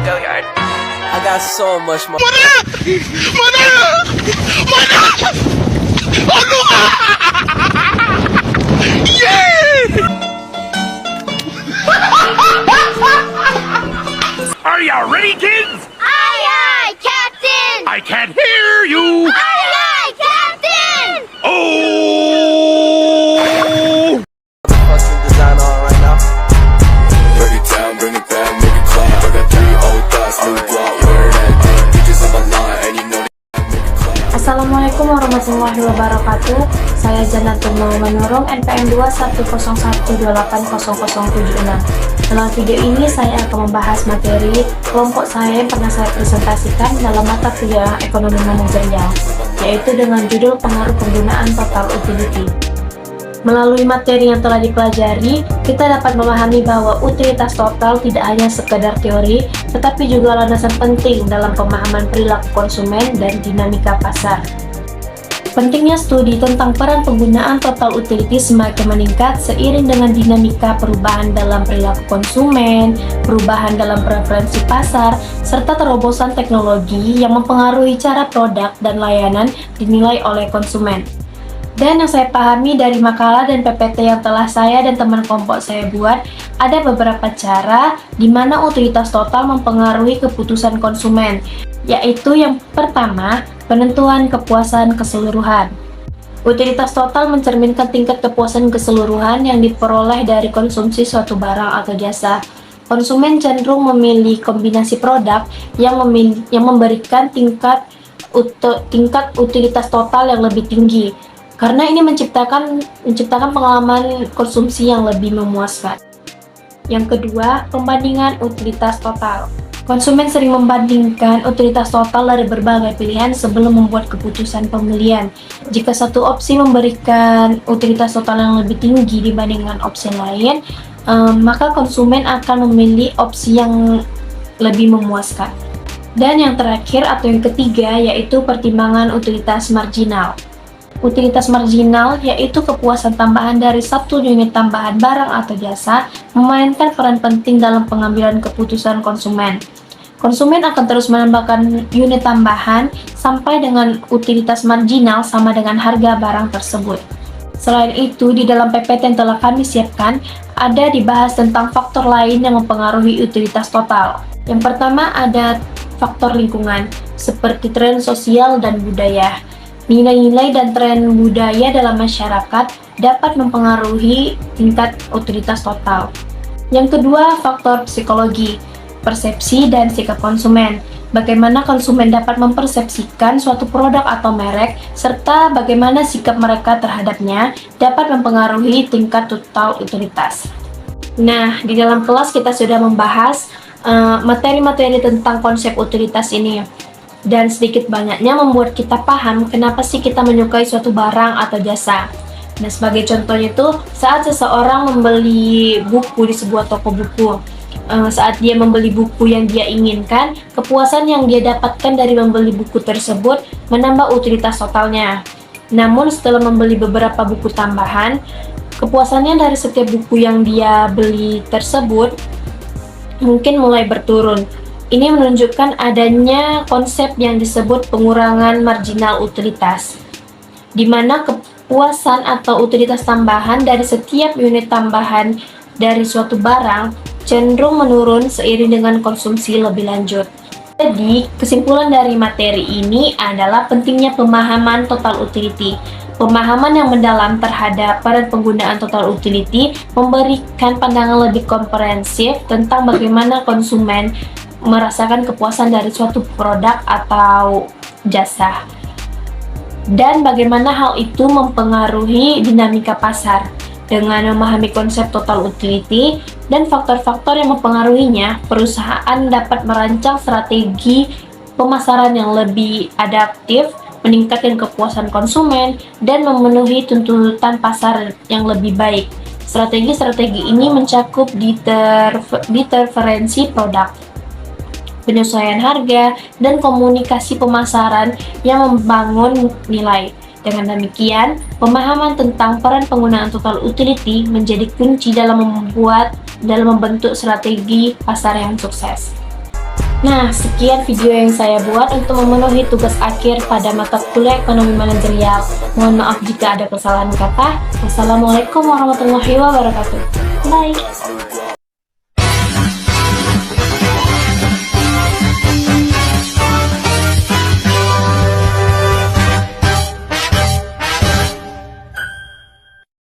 I got so much more. Are you ready, kids? Aye, aye, Captain! I can't hear you. Aye, aye, Captain! Oh! Fucking design on right now. Break it down, bring it back, make it clap. I got 3 old thoughts, new block, where that thing. Bitches on my line, and you know they make it clap. Assalamualaikum warahmatullahi wabarakatuh. Saya Janatul Manurung, NPM 21012800706. Dalam video ini saya akan membahas materi kelompok saya yang pernah saya presentasikan dalam mata kuliah ekonomi manajerial, yaitu dengan judul pengaruh penggunaan total utility. Melalui materi yang telah dipelajari, kita dapat memahami bahwa utilitas total tidak hanya sekedar teori, tetapi juga landasan penting dalam pemahaman perilaku konsumen dan dinamika pasar. Pentingnya studi tentang peran penggunaan total utility semakin meningkat seiring dengan dinamika perubahan dalam perilaku konsumen, perubahan dalam preferensi pasar, serta terobosan teknologi yang mempengaruhi cara produk dan layanan dinilai oleh konsumen. Dan yang saya pahami dari makalah dan PPT yang telah saya dan teman kelompok saya buat, ada beberapa cara di mana utilitas total mempengaruhi keputusan konsumen, yaitu yang pertama, penentuan kepuasan keseluruhan. Utilitas total mencerminkan tingkat kepuasan keseluruhan yang diperoleh dari konsumsi suatu barang atau jasa. Konsumen cenderung memilih kombinasi produk yang memberikan tingkat utilitas total yang lebih tinggi, karena ini menciptakan pengalaman konsumsi yang lebih memuaskan. Yang kedua, pembandingan utilitas total. Konsumen sering membandingkan utilitas total dari berbagai pilihan sebelum membuat keputusan pembelian. Jika satu opsi memberikan utilitas total yang lebih tinggi dibandingkan opsi lain, maka konsumen akan memilih opsi yang lebih memuaskan. Dan yang terakhir atau yang ketiga yaitu pertimbangan utilitas marginal. Utilitas marginal yaitu kepuasan tambahan dari satu unit tambahan barang atau jasa memainkan peran penting dalam pengambilan keputusan konsumen. Konsumen akan terus menambahkan unit tambahan sampai dengan utilitas marginal sama dengan harga barang tersebut. Selain itu, di dalam PPT yang telah kami siapkan, ada dibahas tentang faktor lain yang mempengaruhi utilitas total. Yang pertama ada faktor lingkungan, seperti tren sosial dan budaya. Nilai-nilai dan tren budaya dalam masyarakat dapat mempengaruhi tingkat utilitas total. Yang kedua, faktor psikologi, persepsi dan sikap konsumen. Bagaimana konsumen dapat mempersepsikan suatu produk atau merek, serta bagaimana sikap mereka terhadapnya dapat mempengaruhi tingkat total utilitas. Nah, di dalam kelas kita sudah membahas materi-materi tentang konsep utilitas ini. Dan sedikit banyaknya membuat kita paham kenapa sih kita menyukai suatu barang atau jasa. Nah, sebagai contohnya itu saat seseorang membeli buku di sebuah toko buku, saat dia membeli buku yang dia inginkan, kepuasan yang dia dapatkan dari membeli buku tersebut menambah utilitas totalnya. Namun setelah membeli beberapa buku tambahan, kepuasannya dari setiap buku yang dia beli tersebut mungkin mulai berturun. Ini menunjukkan adanya konsep yang disebut pengurangan marginal utilitas, di mana kepuasan atau utilitas tambahan dari setiap unit tambahan dari suatu barang cenderung menurun seiring dengan konsumsi lebih lanjut. Jadi, kesimpulan dari materi ini adalah pentingnya pemahaman total utility. Pemahaman yang mendalam terhadap peran penggunaan total utility memberikan pandangan lebih komprehensif tentang bagaimana konsumen merasakan kepuasan dari suatu produk atau jasa, dan bagaimana hal itu mempengaruhi dinamika pasar. Dengan memahami konsep total utility dan faktor-faktor yang mempengaruhinya, perusahaan dapat merancang strategi pemasaran yang lebih adaptif, meningkatkan kepuasan konsumen, dan memenuhi tuntutan pasar yang lebih baik. Strategi-strategi ini mencakup diferensiasi produk, penyesuaian harga, dan komunikasi pemasaran yang membangun nilai. Dengan demikian, pemahaman tentang peran penggunaan total utility menjadi kunci dalam membentuk strategi pasar yang sukses. Nah, sekian video yang saya buat untuk memenuhi tugas akhir pada mata kuliah ekonomi manajerial. Mohon maaf jika ada kesalahan kata. Wassalamualaikum warahmatullahi wabarakatuh. Bye.